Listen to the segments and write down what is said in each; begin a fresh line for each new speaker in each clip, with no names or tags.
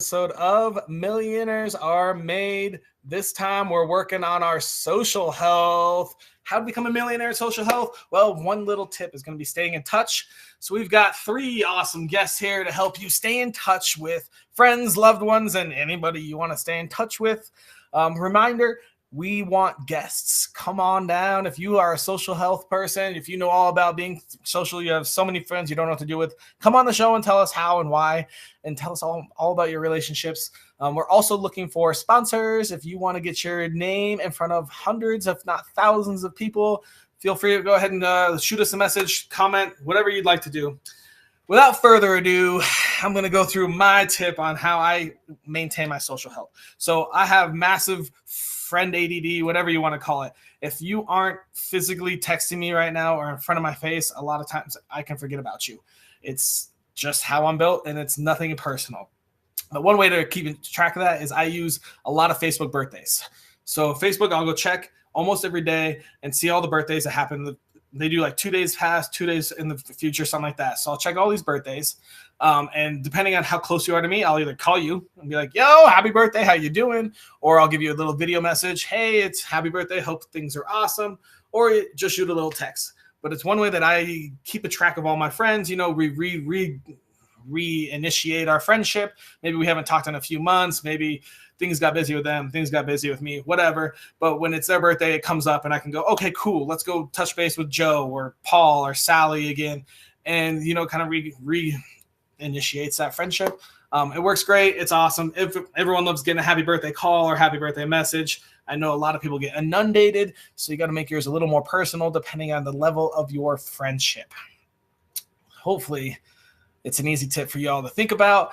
episode of Millionaires Are Made. This time we're working on our social health. How to become a millionaire in social health? Well, one little tip is going to be staying in touch. So we've got 3 awesome guests here to help you stay in touch with friends, loved ones, and anybody you want to stay in touch with. Reminder, we want guests. Come on down. If you are a social health person, if you know all about being social, you have so many friends you don't know what to do with, come on the show and tell us how and why, and tell us all about your relationships. We're also looking for sponsors. If you want to get your name in front of hundreds, if not thousands of people, feel free to go ahead and shoot us a message, comment, whatever you'd like to do. Without further ado, I'm going to go through my tip on how I maintain my social health. So I have massive friend ADD, whatever you want to call it. If you aren't physically texting me right now or in front of my face, a lot of times I can forget about you. It's just how I'm built, and it's nothing personal. But one way to keep track of that is I use a lot of Facebook birthdays. So Facebook, I'll go check almost every day and see all the birthdays that happen. They do like 2 days past, 2 days in the future, something like that. So I'll check all these birthdays. And depending on how close you are to me, I'll either call you and be like, yo, happy birthday, how you doing? Or I'll give you a little video message. Hey, it's happy birthday. Hope things are awesome. Or just shoot a little text. But it's one way that I keep a track of all my friends. You know, we reinitiate our friendship. Maybe we haven't talked in a few months. Maybe things got busy with them, things got busy with me, whatever. But when it's their birthday, it comes up and I can go, okay, cool. Let's go touch base with Joe or Paul or Sally again. And, you know, kind of reinitiates that friendship. It works great. It's awesome. If everyone loves getting a happy birthday call or happy birthday message, I know a lot of people get inundated. So you got to make yours a little more personal depending on the level of your friendship. Hopefully it's an easy tip for y'all to think about.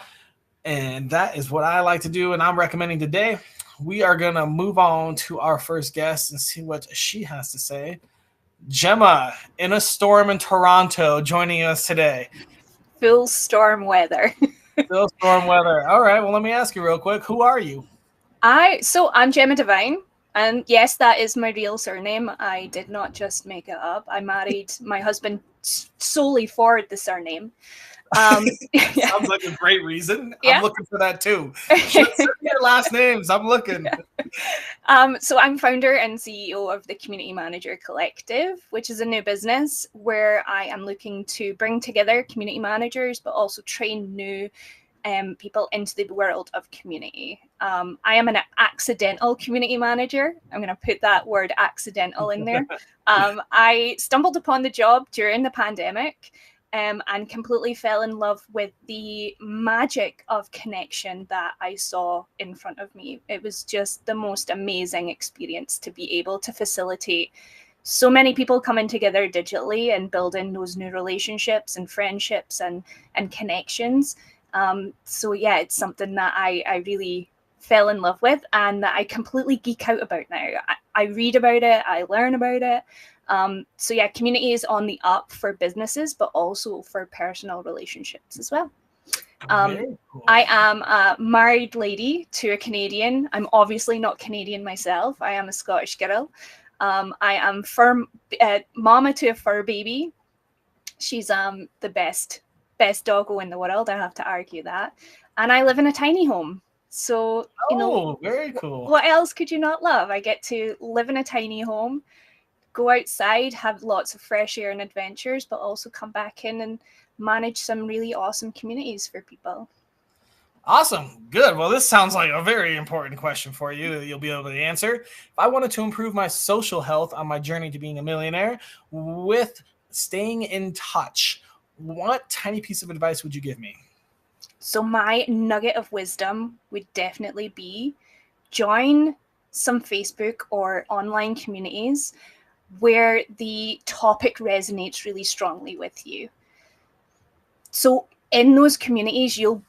And that is what I like to do, and I'm recommending today. We are going to move on to our first guest and see what she has to say. Gemma, in a storm in Toronto, joining us today.
Full storm weather.
Full storm weather. All right, well, let me ask you real quick. Who are you?
I'm Gemma Devine, and yes, that is my real surname. I did not just make it up. I married my husband solely for the surname.
Sounds like a great reason. Yeah. I'm looking for that too. Send me your last names. I'm looking.
So I'm founder and CEO of the Community Manager Collective, which is a new business where I am looking to bring together community managers, but also train new people into the world of community. I am an accidental community manager. I'm going to put that word accidental in there. I stumbled upon the job during the pandemic. And completely fell in love with the magic of connection that I saw in front of me. It was just the most amazing experience to be able to facilitate so many people coming together digitally and building those new relationships and friendships and connections. So yeah, it's something that I really fell in love with and that I completely geek out about now. I read about it, I learn about it. So yeah, community is on the up for businesses, but also for personal relationships as well. Cool. I am a married lady to a Canadian. I'm obviously not Canadian myself. I am a Scottish girl. I am mama to a fur baby. She's the best doggo in the world. I have to argue that. And I live in a tiny home. So, you know,
very cool.
What else could you not love? I get to live in a tiny home, go outside, have lots of fresh air and adventures, but also come back in and manage some really awesome communities for people.
Awesome. Good. Well, this sounds like a very important question for you that you'll be able to answer. If I wanted to improve my social health on my journey to being a millionaire with staying in touch, what tiny piece of advice would you give me?
So my nugget of wisdom would definitely be join some Facebook or online communities where the topic resonates really strongly with you. So in those communities, you'll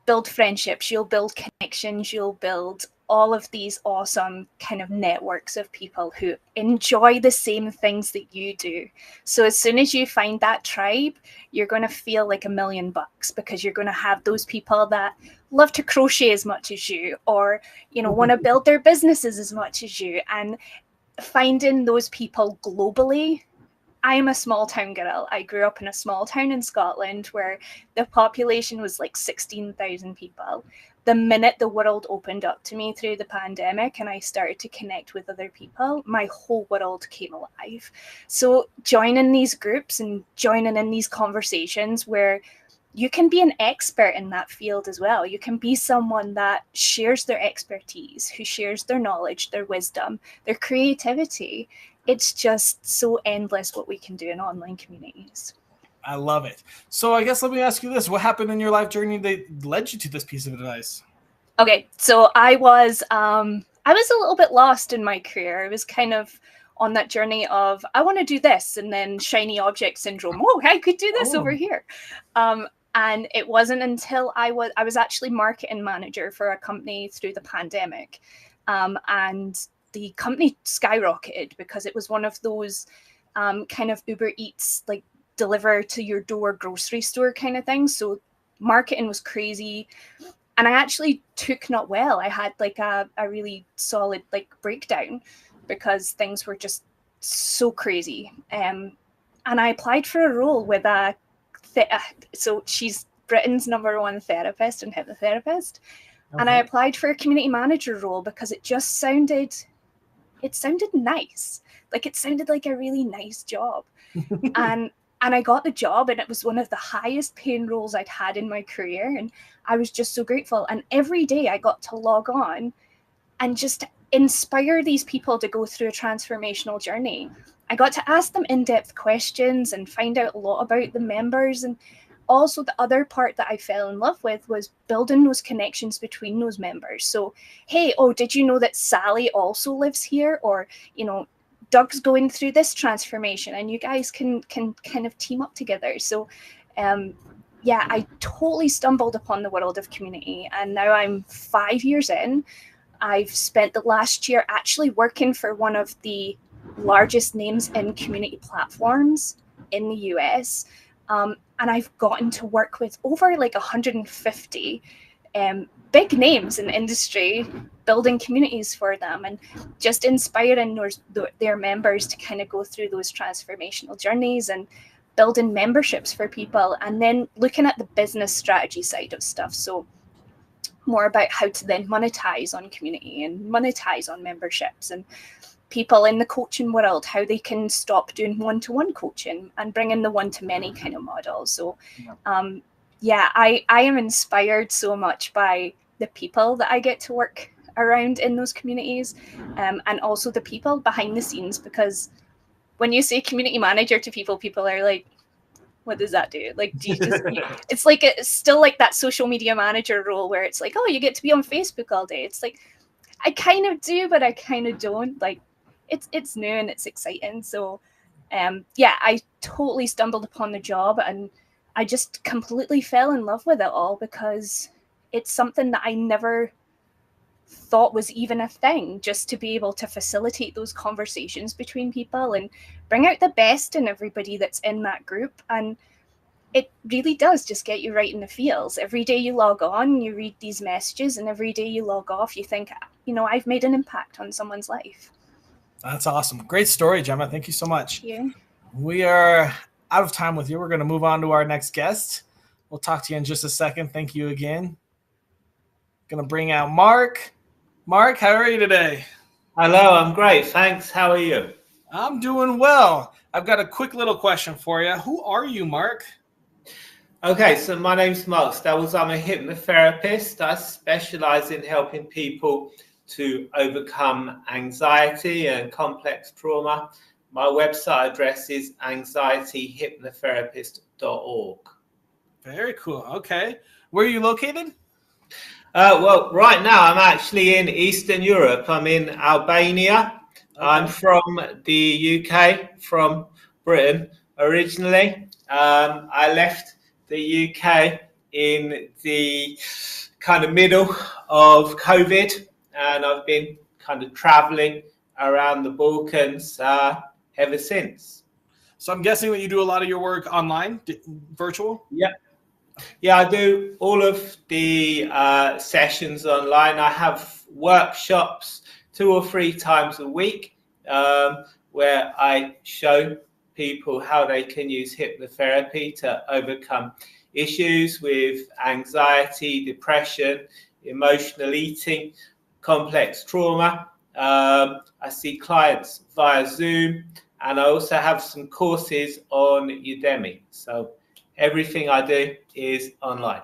build friendships, you'll build connections, you'll build all of these awesome kind of networks of people who enjoy the same things that you do. So as soon as you find that tribe, you're going to feel like $1,000,000 because you're going to have those people that love to crochet as much as you, or, you know, want to build their businesses as much as you. And finding those people globally. I'm a small town girl. I grew up in a small town in Scotland where the population was like 16,000 people. the minute the world opened up to me through the pandemic and I started to connect with other people, my whole world came alive. So joining these groups and joining in these conversations where you can be an expert in that field as well. You can be someone that shares their expertise, who shares their knowledge, their wisdom, their creativity. It's just so endless what we can do in online communities.
I love it. So I guess let me ask you this. What happened in your life journey that led you to this piece of advice?
Okay, so I was a little bit lost in my career. I was kind of on that journey of I want to do this, and then shiny object syndrome. Oh, I could do this over here. And it wasn't until I was actually marketing manager for a company through the pandemic, and the company skyrocketed because it was one of those kind of Uber Eats, like deliver to your door grocery store kind of thing. So marketing was crazy. And I actually took not well. I had like a really solid like breakdown because things were just so crazy. And I applied for a role with so she's Britain's #1 therapist and hypnotherapist. Okay. And I applied for a community manager role because it sounded nice. Like it sounded like a really nice job. And I got the job, and it was one of the highest paying roles I'd had in my career. And I was just so grateful. And every day I got to log on and just inspire these people to go through a transformational journey. I got to ask them in-depth questions and find out a lot about the members. And also the other part that I fell in love with was building those connections between those members. So, hey, oh, did you know that Sally also lives here? Or, you know, Doug's going through this transformation, and you guys can kind of team up together. So yeah, I totally stumbled upon the world of community, and now I'm 5 years in. I've spent the last year actually working for one of the largest names in community platforms in the US, and I've gotten to work with over like 150 big names in the industry, building communities for them and just inspiring their members to kind of go through those transformational journeys and building memberships for people, and then looking at the business strategy side of stuff. So more about how to then monetize on community and monetize on memberships, and people in the coaching world, how they can stop doing one-to-one coaching and bring in the one-to-many kind of model. So yeah, I am inspired so much by the people that I get to work around in those communities, and also the people behind the scenes, because when you say community manager to people, people are like, what does that do? Like, do you just, it's like, it's still like that social media manager role where it's like, oh, you get to be on Facebook all day. It's like, I kind of do, but I kind of don't. Like, it's new and it's exciting. So yeah, I totally stumbled upon the job, and I just completely fell in love with it all because it's something that I never thought was even a thing, just to be able to facilitate those conversations between people and bring out the best in everybody that's in that group. And it really does just get you right in the feels. Every day you log on, you read these messages, and every day you log off, you think, you know, I've made an impact on someone's life.
That's awesome. Great story, Gemma. Thank you so much.
Thank you.
We are out of time with you. We're going to move on to our next guest. We'll talk to you in just a second. Thank you again. Going to bring out Mark. Mark, how are you today?
Hello, I'm great. Thanks. How are you?
I'm doing well. I've got a quick little question for you. Who are you, Mark?
Okay, so my name's Mark Stells. I'm a hypnotherapist. I specialize in helping people to overcome anxiety and complex trauma. My website address is anxietyhypnotherapist.org.
Very cool. Okay. Where are you located?
Well, right now I'm actually in Eastern Europe. I'm in Albania. Okay. I'm from the UK, from Britain originally. I left the UK in the kind of middle of COVID, and I've been kind of traveling around the Balkans ever since.
So I'm guessing that you do a lot of your work online, virtual?
Yeah, I do all of the sessions online. I have workshops 2 or 3 times a week where I show people how they can use hypnotherapy to overcome issues with anxiety, depression, emotional eating, complex trauma. I see clients via Zoom, and I also have some courses on Udemy. So everything I do is online.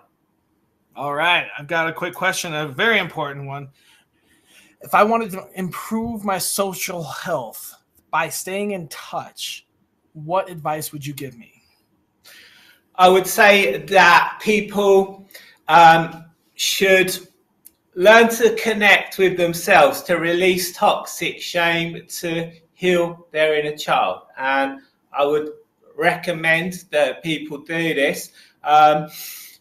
All right. I've got a quick question, a very important one. If I wanted to improve my social health by staying in touch, what advice would you give me?
I would say that people should learn to connect with themselves, to release toxic shame, to heal their inner child. And I would recommend that people do this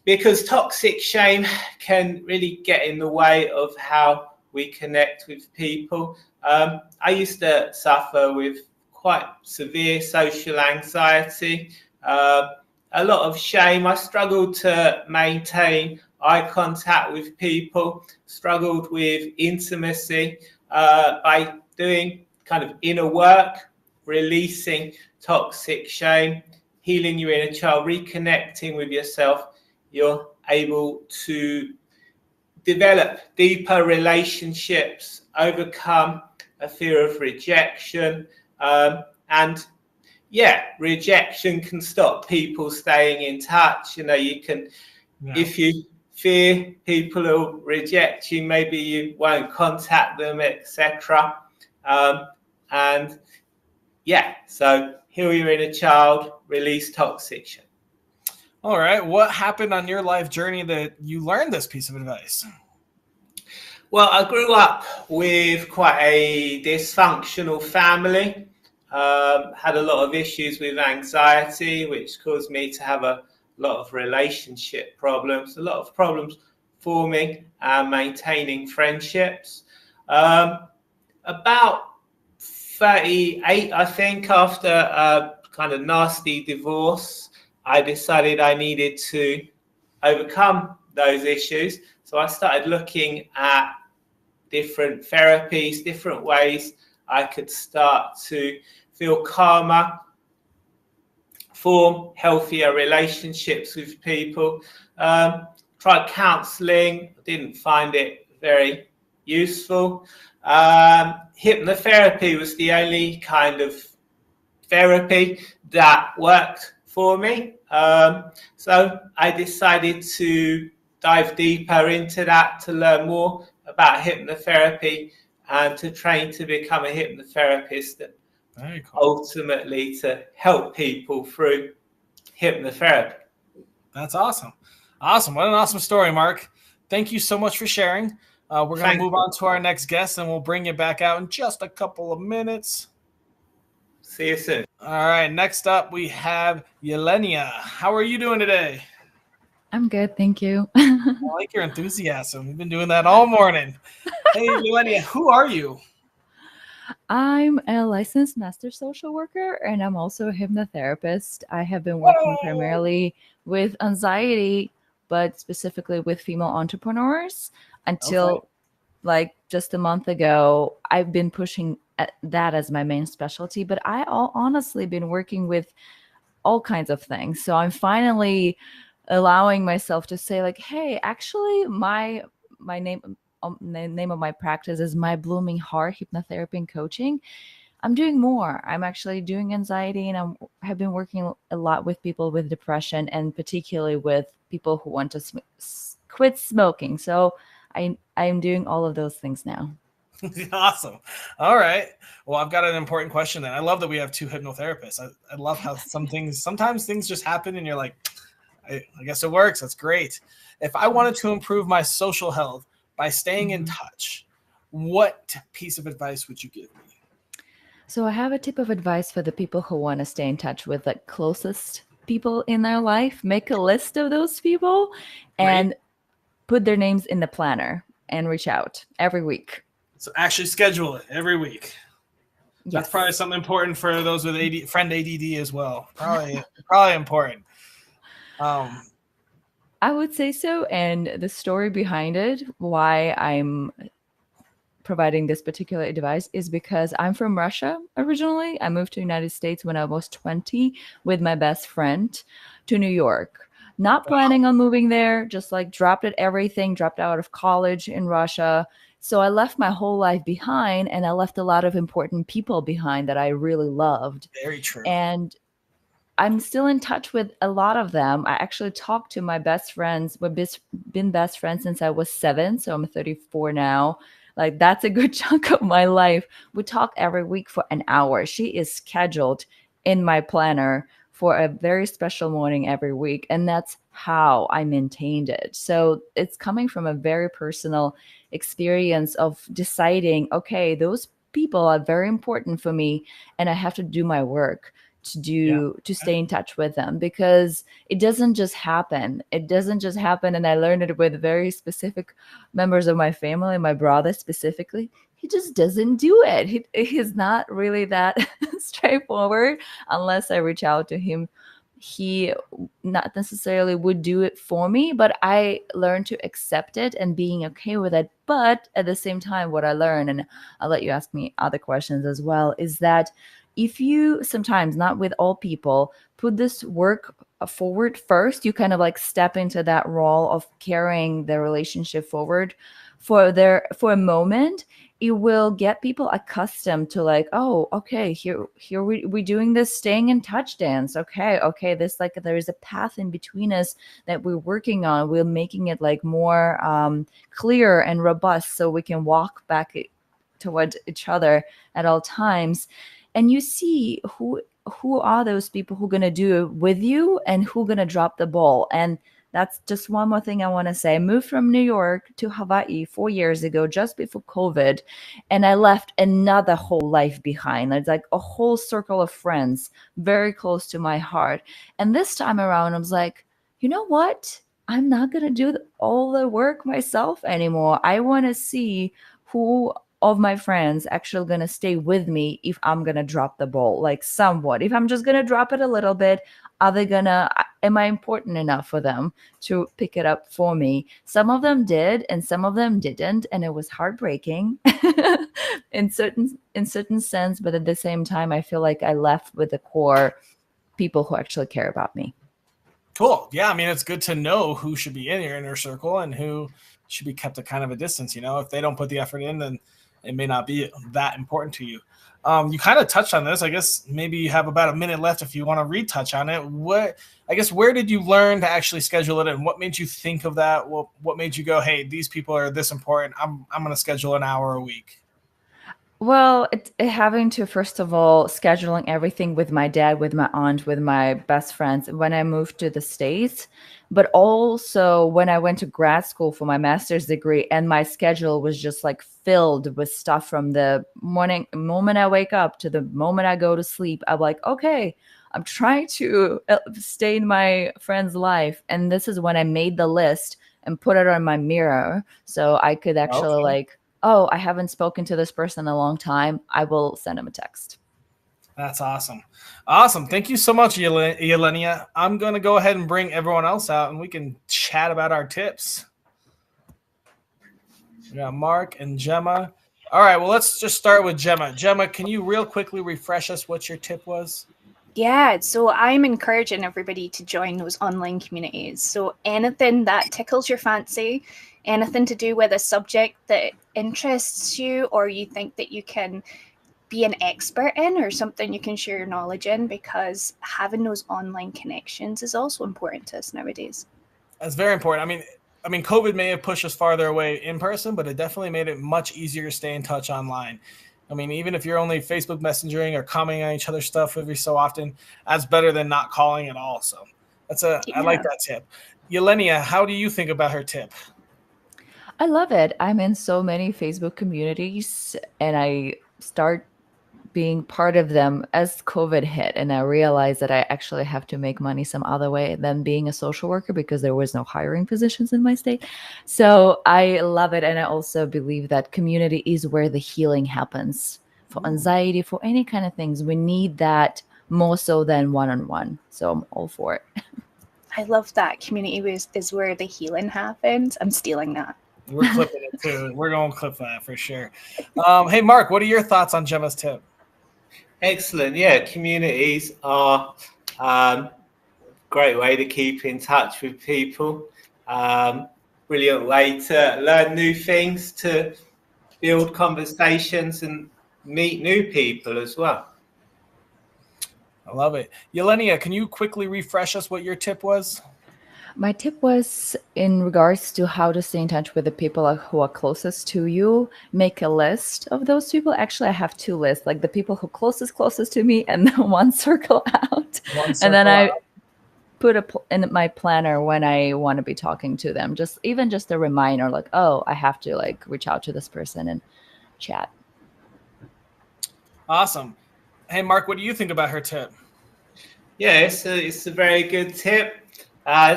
because toxic shame can really get in the way of how we connect with people. I used to suffer with quite severe social anxiety, a lot of shame. I struggled to maintain eye contact with people, struggled with intimacy by doing kind of inner work, releasing toxic shame, healing your inner child, reconnecting with yourself. You're able to develop deeper relationships, overcome a fear of rejection, and rejection can stop people staying in touch. You can, if you fear people will reject you, maybe you won't contact them, etc. So heal your inner child, release toxic shame.
All right. What happened on your life journey that you learned this piece of advice?
Well, I grew up with quite a dysfunctional family. Had a lot of issues with anxiety, which caused me to have a lot of relationship problems, a lot of problems forming and maintaining friendships. About 38, I think, after a kind of nasty divorce, I decided I needed to overcome those issues. So I started looking at different therapies, different ways I could start to feel calmer, form healthier relationships with people. Tried counseling, didn't find it very useful. Hypnotherapy was the only kind of therapy that worked for me. So I decided to dive deeper into that, to learn more about hypnotherapy and to train to become a hypnotherapist, and
Very cool.
ultimately to help people through hypnotherapy.
That's awesome. Awesome. What an awesome story, Mark. Thank you so much for sharing. We're going to move on to our next guest, and we'll bring you back out in just a couple of minutes.
See you soon.
All right. Next up, we have Yelenia. How are you doing today?
I'm good, thank you.
I like your enthusiasm. We've been doing that all morning. Hey, Yelenia, who are you?
I'm a licensed master social worker, and I'm also a hypnotherapist. I have been working primarily with anxiety, but specifically with female entrepreneurs until like just a month ago. I've been pushing that as my main specialty, but I honestly been working with all kinds of things. So I'm finally allowing myself to say like, hey, actually my name the name of my practice is My Blooming Heart Hypnotherapy and Coaching. I'm doing more. I'm actually doing anxiety, and I have been working a lot with people with depression, and particularly with people who want to quit smoking. So I'm doing all of those things now.
Awesome. All right. Well, I've got an important question then. I love that we have two hypnotherapists. I love how sometimes things just happen and you're like, I guess it works. That's great. If I wanted to improve my social health by staying in touch, what piece of advice would you give me?
So I have a tip of advice for the people who want to stay in touch with the closest people in their life. Make a list of those people and put their names in the planner and reach out every week.
So actually schedule it every week.
Yes.
That's probably something important for those with friend ADD as well. Probably important.
I would say so. And the story behind it, why I'm providing this particular advice, is because I'm from Russia originally. I moved to the United States when I was 20 with my best friend to New York not planning on moving there, just like dropped everything, dropped out of college in Russia. So I left my whole life behind, and I left a lot of important people behind that I really loved.
Very true.
And I'm still in touch with a lot of them. I actually talked to my best friends. We've been best friends since I was 7, so I'm 34 now. Like, that's a good chunk of my life. We talk every week for an hour. She is scheduled in my planner for a very special morning every week, and that's how I maintained it. So it's coming from a very personal experience of deciding, okay, those people are very important for me, and I have to do my work to stay in touch with them, because it doesn't just happen. And I learned it with very specific members of my family, my brother specifically. He just doesn't do it. He's not really that straightforward unless I reach out to him. He not necessarily would do it for me, but I learned to accept it and being okay with it. But at the same time, what I learned, and I'll let you ask me other questions as well, is that if you sometimes, not with all people, put this work forward first, you kind of like step into that role of carrying the relationship forward for a moment. It will get people accustomed to like, oh, okay, here we doing this staying in touch dance. Okay, this, like, there is a path in between us that we're working on. We're making it like more clear and robust, so we can walk back towards each other at all times. And you see who are those people who are going to do it with you and who are going to drop the ball. And that's just one more thing I want to say. I moved from New York to Hawaii 4 years ago, just before COVID, and I left another whole life behind. It's like a whole circle of friends very close to my heart. And this time around, I was like, you know what? I'm not going to do all the work myself anymore. I want to see who of my friends actually going to stay with me if I'm going to drop the ball, like somewhat. If I'm just going to drop it a little bit, am I important enough for them to pick it up for me? Some of them did, and some of them didn't. And it was heartbreaking in certain sense. But at the same time, I feel like I left with the core people who actually care about me.
Cool. Yeah. I mean, it's good to know who should be in your inner circle and who should be kept at kind of a distance. You know, if they don't put the effort in, then it may not be that important to you. You kind of touched on this. I guess maybe you have about a minute left if you want to retouch on it. Where did you learn to actually schedule it, and what made you think of that? What made you go, hey, these people are this important, I'm going to schedule an hour a week?
Well, having to, first of all, scheduling everything with my dad, with my aunt, with my best friends when I moved to the States, but also when I went to grad school for my master's degree, and my schedule was just like filled with stuff from the moment I wake up to the moment I go to sleep. I'm like, okay, I'm trying to stay in my friend's life. And this is when I made the list and put it on my mirror so I could actually oh, I haven't spoken to this person in a long time. I will send him a text.
That's awesome. Awesome. Thank you so much, Yelenia. I'm going to go ahead and bring everyone else out, and we can chat about our tips. We got Mark and Gemma. All right, well, let's just start with Gemma. Gemma, can you real quickly refresh us what your tip was?
Yeah, so I'm encouraging everybody to join those online communities. So anything that tickles your fancy, anything to do with a subject that interests you or you think that you can be an expert in, or something you can share your knowledge in, because having those online connections is also important to us nowadays.
That's very important. I mean, COVID may have pushed us farther away in person, but it definitely made it much easier to stay in touch online. I mean, even if you're only Facebook messaging or commenting on each other's stuff every so often, that's better than not calling at all. So I like that tip. Yelenia, how do you think about her tip?
I love it. I'm in so many Facebook communities, and I start being part of them as COVID hit. And I realized that I actually have to make money some other way than being a social worker, because there was no hiring positions in my state. So I love it. And I also believe that community is where the healing happens for anxiety, for any kind of things. We need that more so than one-on-one. So I'm all for it.
I love that. Community is where the healing happens. I'm stealing that.
We're clipping it too. We're going to clip that for sure. Hey, Mark, what are your thoughts on Gemma's tip?
Excellent. Yeah, communities are great way to keep in touch with people. Brilliant way to learn new things, to build conversations and meet new people as well.
I love it. Yelenia, can you quickly refresh us what your tip was?
My tip was in regards to how to stay in touch with the people who are closest to you. Make a list of those people. Actually, I have two lists, like the people who closest to me, and then one circle out. And then I put in my planner when I want to be talking to them. Just a reminder, like, oh, I have to like reach out to this person and chat.
Awesome. Hey, Mark, what do you think about her tip?
Yeah, it's a very good tip.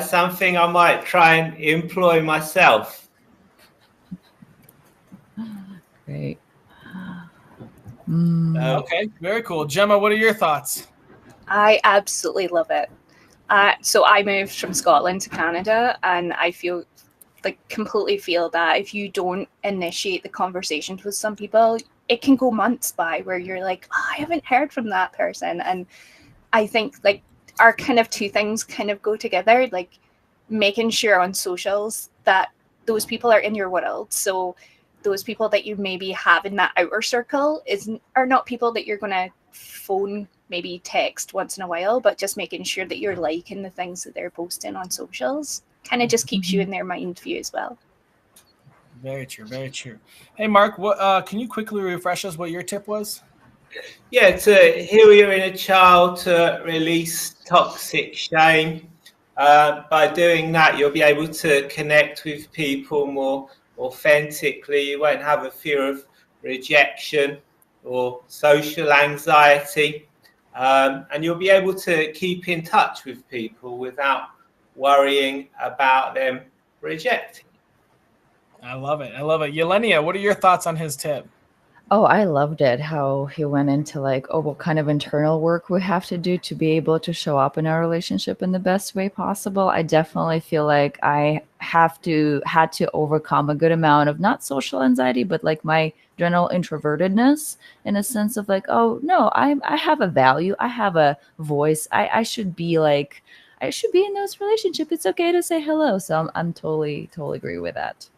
Something I might try and employ myself.
Great.
Okay, very cool. Gemma, what are your thoughts?
I absolutely love it. So I moved from Scotland to Canada, and I completely feel that if you don't initiate the conversations with some people, it can go months by where you're like, oh, I haven't heard from that person. And I think like our kind of two things kind of go together, like making sure on socials that those people are in your world. So those people that you maybe have in that outer circle are not people that you're going to phone, maybe text once in a while, but just making sure that you're liking the things that they're posting on socials kind of just keeps you in their mind view as well.
Very true, very true. Hey, Mark, what can you quickly refresh us what your tip was?
Yeah, to heal your inner child, to release toxic shame. By doing that, you'll be able to connect with people more authentically. You won't have a fear of rejection or social anxiety. And you'll be able to keep in touch with people without worrying about them rejecting.
I love it. I love it. Yelenia, what are your thoughts on his tip?
Oh, I loved it. How he went into like, oh, what kind of internal work we have to do to be able to show up in our relationship in the best way possible. I definitely feel like I had to overcome a good amount of not social anxiety, but like my general introvertedness in a sense of like, oh no, I have a value, I have a voice. I should be in those relationships. It's okay to say hello. So I'm totally agree with that.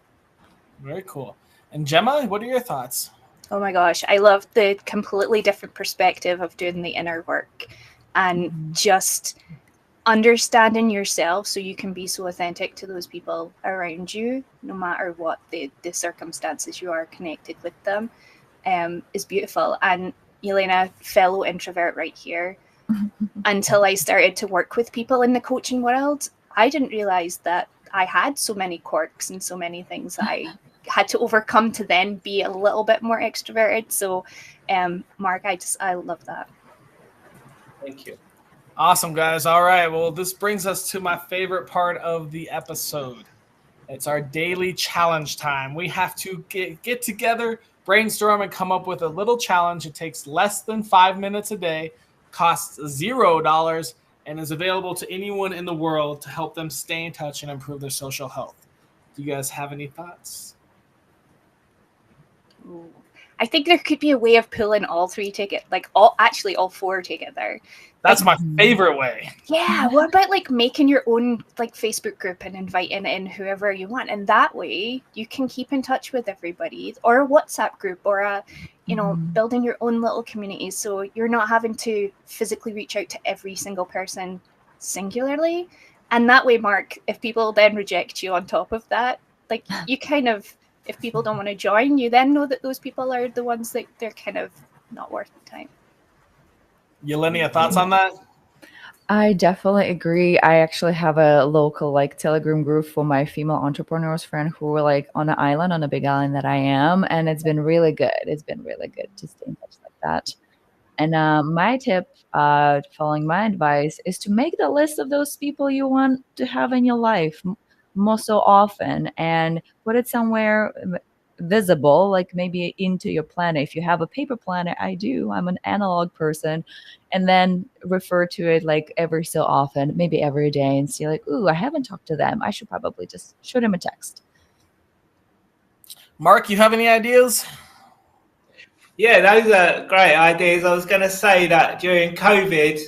Very cool. And Gemma, what are your thoughts?
Oh my gosh, I love the completely different perspective of doing the inner work and just understanding yourself so you can be so authentic to those people around you, no matter what the circumstances you are connected with them, is beautiful. And Elena, fellow introvert right here, until I started to work with people in the coaching world, I didn't realize that I had so many quirks and so many things that I had to overcome to then be a little bit more extroverted. So, Mark, I love that.
Thank you.
Awesome, guys. All right. Well, this brings us to my favorite part of the episode. It's our daily challenge time. We have to get together, brainstorm, and come up with a little challenge. It takes less than 5 minutes a day, costs $0, and is available to anyone in the world to help them stay in touch and improve their social health. Do you guys have any thoughts?
Ooh. I think there could be a way of pulling all three together, like all four together.
That's my favorite way.
Yeah, what about like making your own like Facebook group and inviting in whoever you want, and that way you can keep in touch with everybody, or a WhatsApp group, or building your own little community, so you're not having to physically reach out to every single person singularly. And that way, Mark, if people then reject you on top of that, like you kind of, if people don't want to join, you then know that those people are the ones that they're kind of not worth the time.
Yelenia, thoughts on that?
I definitely agree. I actually have a local like Telegram group for my female entrepreneurs friend who were like on an island, on a big island that I am. And it's been really good. It's been really good to stay in touch like that. And my tip, following my advice, is to make the list of those people you want to have in your life more so often and put it somewhere visible, like maybe into your planner. If you have a paper planner, I'm an analog person, and then refer to it like every so often, maybe every day, and see like, ooh, I haven't talked to them. I should probably just shoot him a text.
Mark, you have any ideas?
Yeah, those are great ideas. I was going to say that during COVID,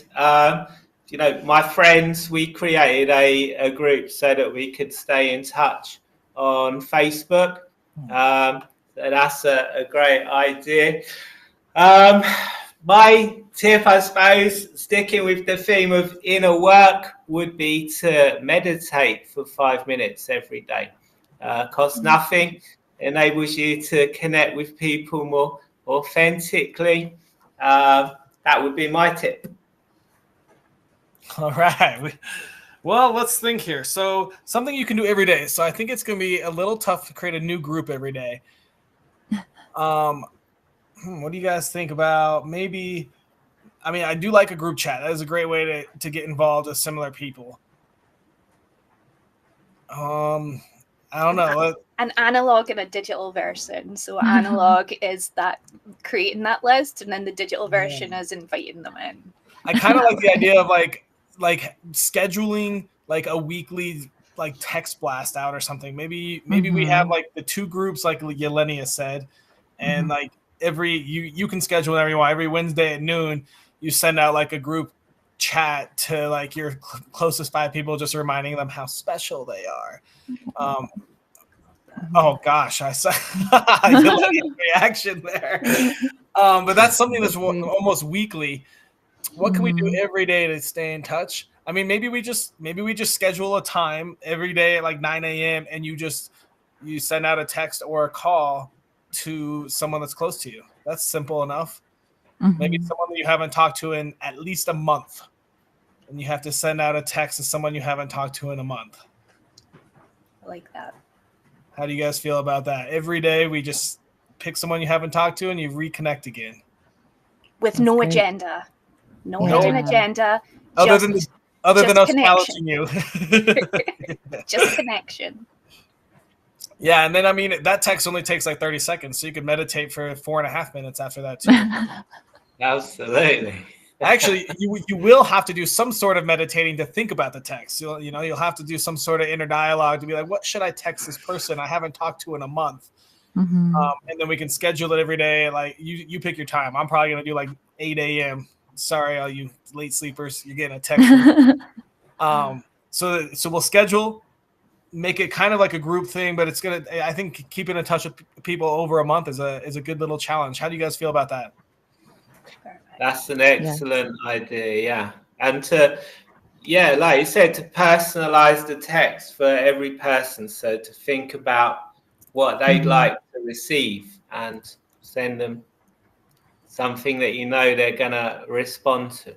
my friends, we created a group so that we could stay in touch on Facebook. So that's a great idea. My tip, I suppose, sticking with the theme of inner work, would be to meditate for 5 minutes every day. Costs nothing, enables you to connect with people more authentically. That would be my tip.
All right. Well, let's think here. So something you can do every day. So I think it's going to be a little tough to create a new group every day. What do you guys think about maybe? I mean, I do like a group chat. That is a great way to get involved with similar people. I don't know.
An analog and a digital version. So analog is that creating that list, and then the digital version is inviting them in.
I kind of like the idea of like scheduling like a weekly like text blast out or something. Maybe we have like the two groups like Yelenia said, and like you can schedule whenever you want. Every Wednesday at noon, you send out like a group chat to like your closest 5 people, just reminding them how special they are. Oh gosh, I saw Yelenia's reaction there. But that's something that's almost weekly. What can we do every day to stay in touch? I mean, maybe we just schedule a time every day at like 9 a.m. and you send out a text or a call to someone that's close to you. That's simple enough. Maybe someone that you haven't talked to in at least a month, and you have to send out a text to someone you haven't talked to in a month.
I like that.
How do you guys feel about that? Every day we just pick someone you haven't talked to and you reconnect again.
With no agenda. No hidden agenda.
Other than us challenging you.
Just connection.
Yeah, and then I mean that text only takes like 30 seconds, so you could meditate for 4.5 minutes after that too.
Absolutely.
Actually, you will have to do some sort of meditating to think about the text. You'll have to do some sort of inner dialogue to be like, what should I text this person I haven't talked to in a month? And then we can schedule it every day. Like you pick your time. I'm probably gonna do like 8 a.m. Sorry, all you late sleepers, you're getting a text. So we'll schedule, make it kind of like a group thing, but I think keeping in touch with people over a month is a good little challenge. How do you guys feel about that?
That's an excellent idea, yeah. And like you said, to personalize the text for every person. So to think about what they'd like to receive and send them something that they're going to respond to.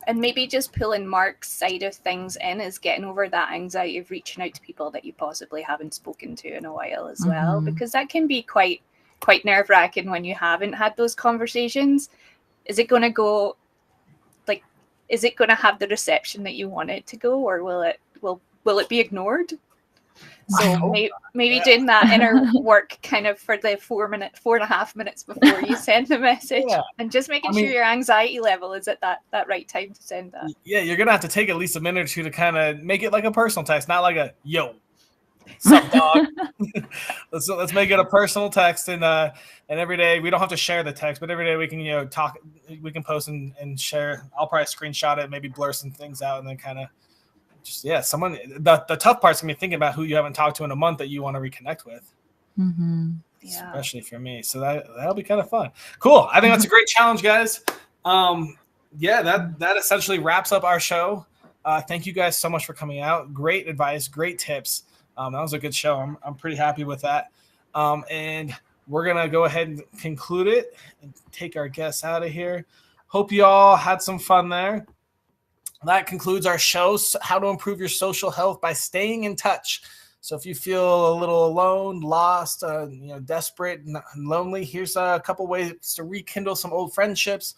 And maybe just pulling Mark's side of things in is getting over that anxiety of reaching out to people that you possibly haven't spoken to in a while as well, because that can be quite nerve-wracking when you haven't had those conversations. Is it going to go is it going to have the reception that you want it to go, or will it be ignored? So maybe doing that inner work kind of for the 4.5 minutes before you send the message, and just making sure your anxiety level is at that right time to send that.
Yeah, you're gonna have to take at least a minute or two to kind of make it like a personal text, not like a yo, sup dog. let's make it a personal text, and every day we don't have to share the text, but every day we can talk, we can post and share. I'll probably screenshot it, maybe blur some things out, and then kind of someone. The tough part's gonna be thinking about who you haven't talked to in a month that you want to reconnect with. Especially for me, so that'll be kind of fun. Cool. I think that's a great challenge, guys. That essentially wraps up our show. Thank you guys so much for coming out. Great advice, great tips. That was a good show. I'm pretty happy with that. And we're gonna go ahead and conclude it and take our guests out of here. Hope you all had some fun there. That concludes our show, How to Improve Your Social Health by Staying in Touch. So if you feel a little alone, lost, desperate and lonely, here's a couple ways to rekindle some old friendships,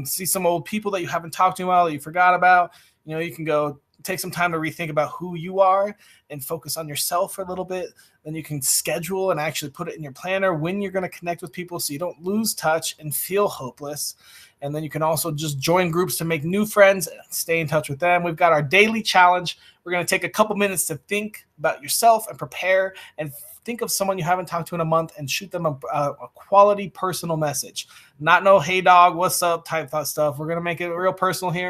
see some old people that you haven't talked to in a while that you forgot about. You can go take some time to rethink about who you are and focus on yourself for a little bit. Then you can schedule and actually put it in your planner when you're going to connect with people so you don't lose touch and feel hopeless. And then you can also just join groups to make new friends and stay in touch with them. We've got our daily challenge. We're going to take a couple minutes to think about yourself and prepare and think of someone you haven't talked to in a month and shoot them a quality personal message. Not no, hey dog, what's up type stuff. We're going to make it real personal here.